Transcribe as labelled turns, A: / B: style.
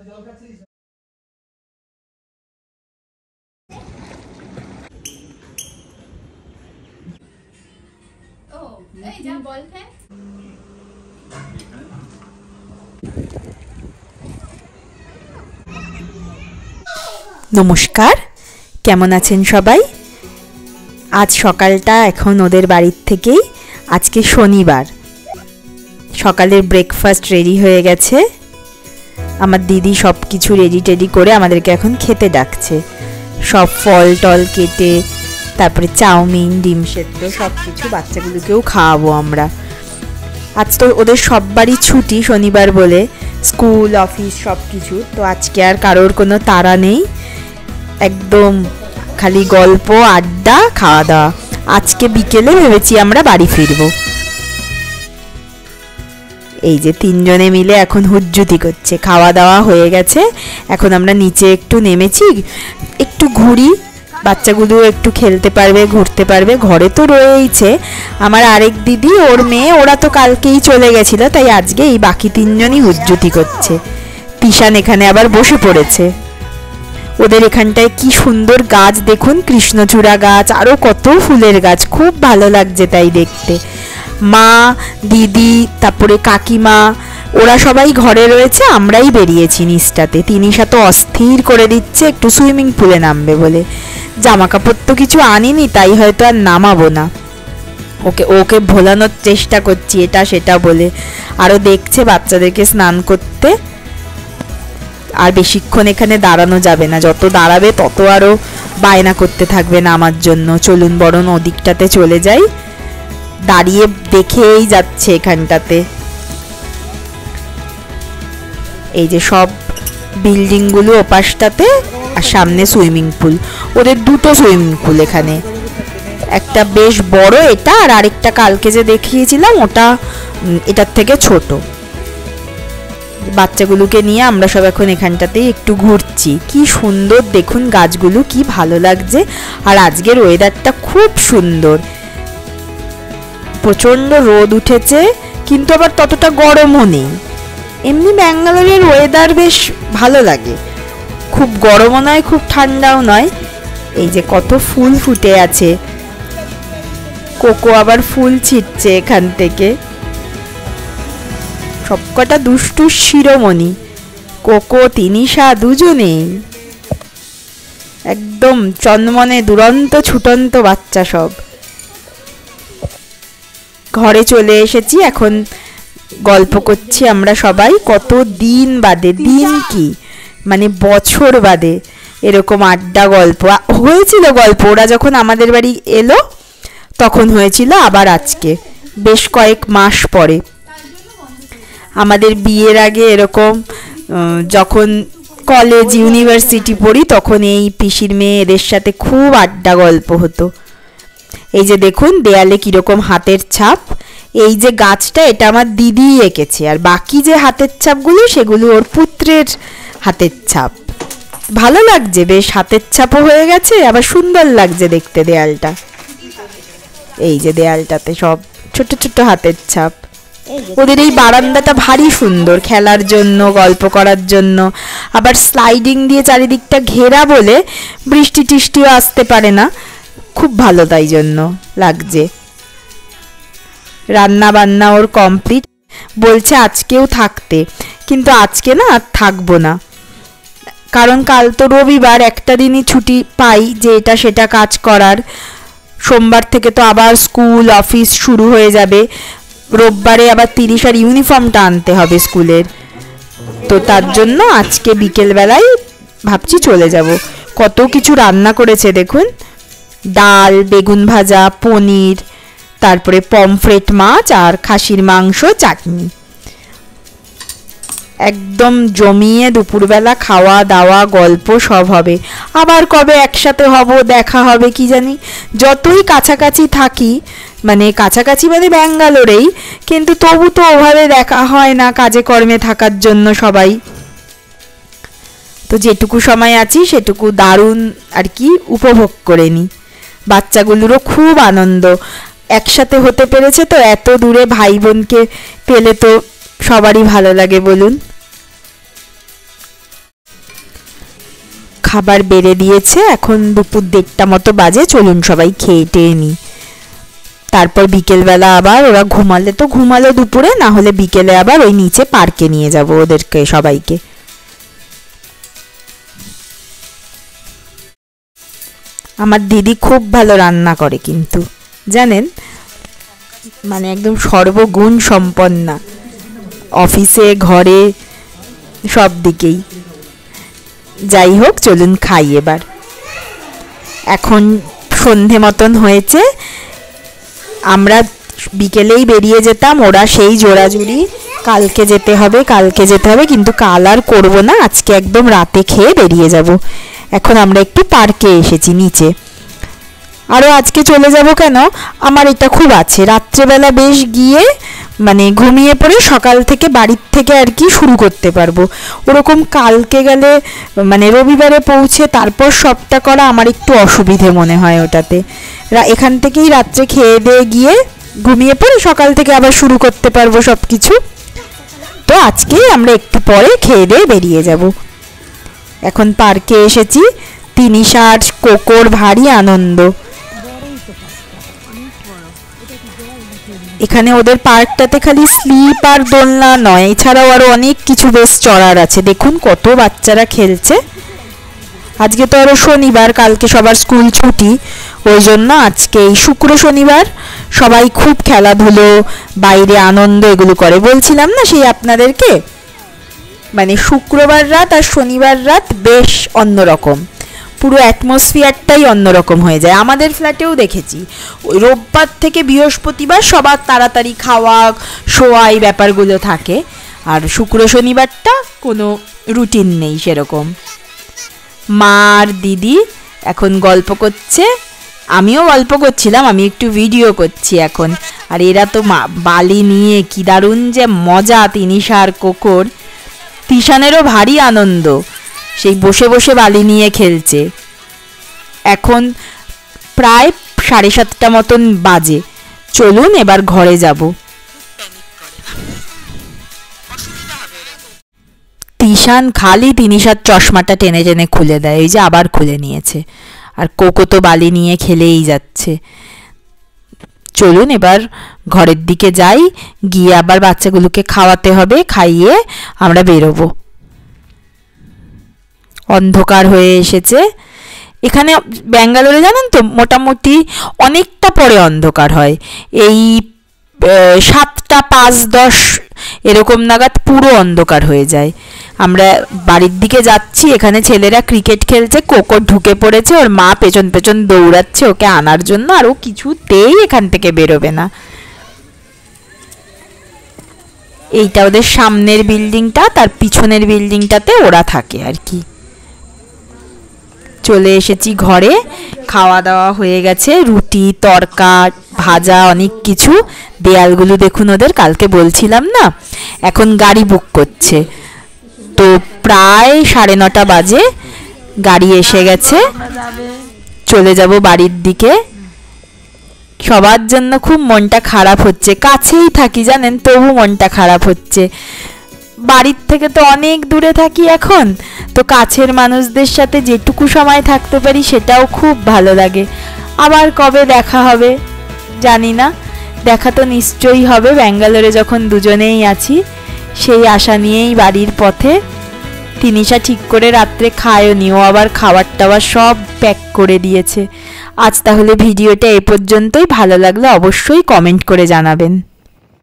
A: নমস্কার, কেমন আছেন সবাই? আজ সকালটা এখন ওদের বাড়ির থেকেই, আজকে শনিবার, সকালের ব্রেকফাস্ট রেডি হয়ে গেছে। আমার দিদি সব কিছু রেডি টেডি করে আমাদেরকে এখন খেতে ডাকছে। সব ফল টল কেটে, তারপরে চাউমিন, ডিম সেদ্ধ সব কিছু বাচ্চাগুলোকেও খাওয়াবো আমরা। আজ তো ওদের সববারই ছুটি শনিবার বলে, স্কুল অফিস সব কিছু, তো আজকে আর কারোর কোনো তাড়া নেই, একদম খালি গল্প, আড্ডা, খাওয়া দাওয়া। আজকে বিকেলে ভেবেছি আমরা বাড়ি ফিরবো। এই যে তিনজনে মিলে এখন হুজ্জুতি করছে। খাওয়া দাওয়া হয়ে গেছে, এখন আমরা নিচে একটু নেমেছি, একটু ঘুরি, বাচ্চাগুলো একটু খেলতে পারবে, ঘুরতে পারবে। ঘরে তো রয়েইছে আমার আরেক দিদি, ওর মেয়ে, ওরা তো কালকেই চলে গেছিল, তাই আজকে এই বাকি তিনজনই হুজ্জুতি করছে। তিশান এখানে আবার বসে পড়েছে। ওদের এখানটায় কি সুন্দর গাছ দেখুন, কৃষ্ণচূড়া গাছ, আরও কত ফুলের গাছ, খুব ভালো লাগছে তাই দেখতে। মা, দিদি, তারপরে কাকিমা, ওরা সবাই ঘরে রয়েছে, আমরাই বেরিয়েছি নিচটাতে। তিনিশা তো অস্থির করে দিচ্ছে একটু সুইমিং পুলে নামবে বলে। জামা কাপড় তো কিছু আনিনি, তাই হয়তো আর নামাবো না। ওকে ভোলানোর চেষ্টা করছি এটা সেটা বলে। আরও দেখছে বাচ্চাদেরকে স্নান করতে। আর বেশিক্ষণ এখানে দাঁড়ানো যাবে না, যত দাঁড়াবে তত আরও বায়না করতে থাকবে নামার জন্য। চলুন বরং ওদিকটাতে চলে যাই। দাঁড়িয়ে দেখেই যাচ্ছে এখানটাতে। এই যে সব বিল্ডিংগুলো ওপাশটাতে, আর সামনে সুইমিং পুল। ওদের দুটো সুইমিং পুল এখানে, একটা বেশ বড় এটা, আর আরেকটা কালকে যে দেখিয়েছিলাম ওটা এটার থেকে ছোট। বাচ্চাগুলোকে নিয়ে আমরা সব এখন এখানটাতেই একটু ঘুরছি। কি সুন্দর দেখুন গাছগুলো, কি ভালো লাগছে। আর আজকের ওয়েদারটা খুব সুন্দর, প্রচণ্ড রোদ উঠেছে, কিন্তু আবার ততটা গরমও নেই। এমনি ব্যাঙ্গালোরের ওয়েদার বেশ ভালো লাগে, খুব গরমও নয়, খুব ঠান্ডাও নয়। এই যে কত ফুল ফুটে আছে, কোকো আবার ফুল ছিটছে এখান থেকে। সবকটা দুষ্টু শিরোমণি, কোকো, তিনিশা, দুজনেই একদম চন্মনে দুরন্ত ছুটন্ত বাচ্চা সব। ঘরে চলে এসেছি, এখন গল্প করছি আমরা সবাই। কত দিন বাদে, দিন কি মানে বছর বাদে এরকম আড্ডা গল্প হয়েছিল। গল্প ওরা যখন আমাদের বাড়ি এলো তখন হয়েছিল, আবার আজকে বেশ কয়েক মাস পরে। আমাদের বিয়ের আগে এরকম যখন কলেজ ইউনিভার্সিটি পড়ি তখন এই পিসির মেয়ে এদের সাথে খুব আড্ডা গল্প হতো। এই যে দেখুন দেয়ালে কিরকম হাতের ছাপ। এই যে গাছটা এটা আমার দিদি এঁকেছে, আর বাকি যে হাতের ছাপগুলো সেগুলো ওর পুত্রের হাতের ছাপ। ভালো লাগছে, বেশ হাতের ছাপও হয়ে গেছে, আবার সুন্দর লাগছে দেখতে দেয়ালটা। এই যে দেয়ালটাতে সব ছোট ছোট হাতের ছাপ। ওদের এই বারান্দাটা ভারী সুন্দর, খেলার জন্য, গল্প করার জন্য। আবার স্লাইডিং দিয়ে চারিদিকটা ঘেরা বলে বৃষ্টি টিষ্টিও আসতে পারে না, খুব ভালো তাই জন্য লাগছে। রান্না বান্না ওর কমপ্লিট, বলছে আজকেও থাকতে, কিন্তু আজকে না আর থাকবো না, কারণ কাল তো রবিবার, একটা দিনই ছুটি পাই যে এটা সেটা কাজ করার। সোমবার থেকে তো আবার স্কুল অফিস শুরু হয়ে যাবে। রোববারে আবার তিরিশার ইউনিফর্মটা আনতে হবে স্কুলের, তো তার জন্য আজকে বিকেলবেলায় ভাবছি চলে যাব। কত কিছু রান্না করেছে দেখুন, ডাল, বেগুন ভাজা, পনির, তারপরে পমফ্রেট মাছ আর খাসির মাংস, চাটনি। একদম জমিয়ে দুপুরবেলা খাওয়া দাওয়া গল্প সব হবে। আবার কবে একসাথে হব, দেখা হবে কি জানি। যতই কাছাকাছি থাকি, মানে কাছাকাছি মানে ব্যাঙ্গালোরেই, কিন্তু তবু তো ওভাবে দেখা হয় না কাজে কর্মে থাকার জন্য সবাই। তো যেটুকু সময় আছি সেটুকু দারুণ আর কি উপভোগ করে নিই। বাচ্চাগুলোরও খুব আনন্দ, একসাথে হতে পেরেছে তো। এত দূরে ভাই বোনকে পেলে তো সবারই ভালো লাগে বলুন। খাবার বেড়ে দিয়েছে, এখন দুপুর 1:30টা মতো বাজে। চলুন সবাই খেয়ে টেয়ে নিই, তারপর বিকেলবেলা আবার ওরা ঘুমালে তো ঘুমালো দুপুরে, না হলে বিকেলে আবার ওই নিচে পার্কে নিয়ে যাব ওদেরকে সবাইকে। আমার দিদি খুব ভালো রান্না করে কিন্তু জানেন, মানে একদম সর্বগুণ সম্পন্না, অফিসে ঘরে সব দিকেই। যাই হোক চলুন খাই এবার। এখন সন্ধে মতন হয়েছে, আমরা বিকেলেই বেরিয়ে যেতাম, ওরা সেই জোড়াজুড়ি কালকে যেতে হবে কালকে যেতে হবে, কিন্তু কাল আর করবো না, আজকে একদম রাতে খেয়ে বেরিয়ে যাব। এখন আমরা একটু পার্কে এসেছি নিচে, আরও আজকে চলে যাব কেন, আমার এটা খুব আছে রাত্রেবেলা বেশ গিয়ে মানে ঘুমিয়ে পড়ে সকাল থেকে বাড়ির থেকে আর কি শুরু করতে পারবো। ওরকম কালকে গেলে মানে রবিবারে পৌঁছে তারপর সবটা করা আমার একটু অসুবিধে মনে হয় ওটাতে। এখান থেকেই রাত্রে খেয়ে দিয়ে গিয়ে ঘুমিয়ে পড়ে সকাল থেকে আবার শুরু করতে পারবো সব কিছু। তো আজকেই আমরা একটু পরে খেয়ে দিয়ে বেরিয়ে যাব। এখন পার্কে এসেছি, তিনিশার কোকোর ভারী আনন্দ। এখানে ওদের পার্কটাতে খালি স্লিপ আর দোলনা নয়, এছাড়াও আরো অনেক কিছু বেশ চড়ার আছে। দেখুন কত বাচ্চারা খেলছে। আজকে তো আরো শনিবার, কালকে সবার স্কুল ছুটি, ওই জন্য আজকে এই শুক্র শনিবার সবাই খুব খেলাধুলো বাইরে আনন্দ এগুলো করে। বলছিলাম না সেই আপনাদেরকে, মানে শুক্রবার রাত আর শনিবার রাত বেশ অন্যরকম, পুরো অ্যাটমসফিয়ারটাই অন্যরকম হয়ে যায়। আমাদের ফ্ল্যাটেও দেখেছি ওই রোববার থেকে বৃহস্পতিবার সবার তাড়াতাড়ি খাওয়া শোয়া এই ব্যাপারগুলো থাকে, আর শুক্র শনিবারটা কোনো রুটিন নেই সেরকম। মা আর দিদি এখন গল্প করছে, আমিও গল্প করছিলাম, আমি একটু ভিডিও করছি এখন। আর এরা তো বালি নিয়ে কি দারুণ যে মজা, তিনিশা আর কোকোর। তিশানেরও ভারী আনন্দ, সেই বসে বসে বালি নিয়ে খেলছে। এখন প্রায় 7:30 মতন বাজে, চলুন এবার ঘরে যাব। তিশান খালি তিনিশার চশমাটা টেনে টেনে খুলে দেয়, এই যে আবার খুলে নিয়েছে। আর কোকো তো বালি নিয়ে খেলেই যাচ্ছে। চলুন এবার ঘরের দিকে যাই, গিয়ে আবার বাচ্চাগুলোকে খাওয়াতে হবে, খাইয়ে আমরা বেরোবো। অন্ধকার হয়ে এসেছে এখানে ব্যাঙ্গালোরে, জানেন তো মোটামুটি অনেকটা পরে অন্ধকার হয়, এই 7টা 5-10 এরকম নাগাদ পুরো অন্ধকার হয়ে যায়। আমরা বাড়ির দিকে যাচ্ছি, এখানে ছেলেরা ক্রিকেট খেলছে, কোকো ঢুকে পড়েছে, ওর মা পেছন পেছন দৌড়াচ্ছে ওকে আনার জন্য, আর ও কিছুতেই এখান থেকে বেরোবে না। এইটা ওদের সামনের বিল্ডিংটা, তার পিছনের বিল্ডিংটাতে ওরা থাকে আর কি। চলে এসেছি ঘরে, খাওয়া দাওয়া হয়ে গেছে, রুটি তরকা ভাজা অনেক কিছু। দেয়ালগুলো দেখুন ওদের, কালকে বলছিলাম না। এখন গাড়ি বুক করছে, তো প্রায় 9:30 বাজে গাড়ি এসে গেছে, চলে যাব বাড়ির দিকে। সবার জন্য খুব মনটা খারাপ হচ্ছে, কাছেই থাকি জানেন তবু মনটা খারাপ হচ্ছে। বাড়ির থেকে তো অনেক দূরে থাকি এখন, তো কাছের মানুষদের সাথে যেটুকু সময় থাকতে পারি সেটাও খুব ভালো লাগে। আবার কবে দেখা হবে জানি না, দেখা তো নিশ্চয়ই হবে ব্যাঙ্গালোরে যখন দুজনেই আছি, সেই আশা নিয়েই বাড়ির পথে। তিনিশা ঠিক করে রাত্রে খায়নি, ও আবার খাবার টাবার সব প্যাক করে দিয়েছে। আজ তাহলে ভিডিওটা এ পর্যন্তই, ভালো লাগলে অবশ্যই কমেন্ট করে জানাবেন।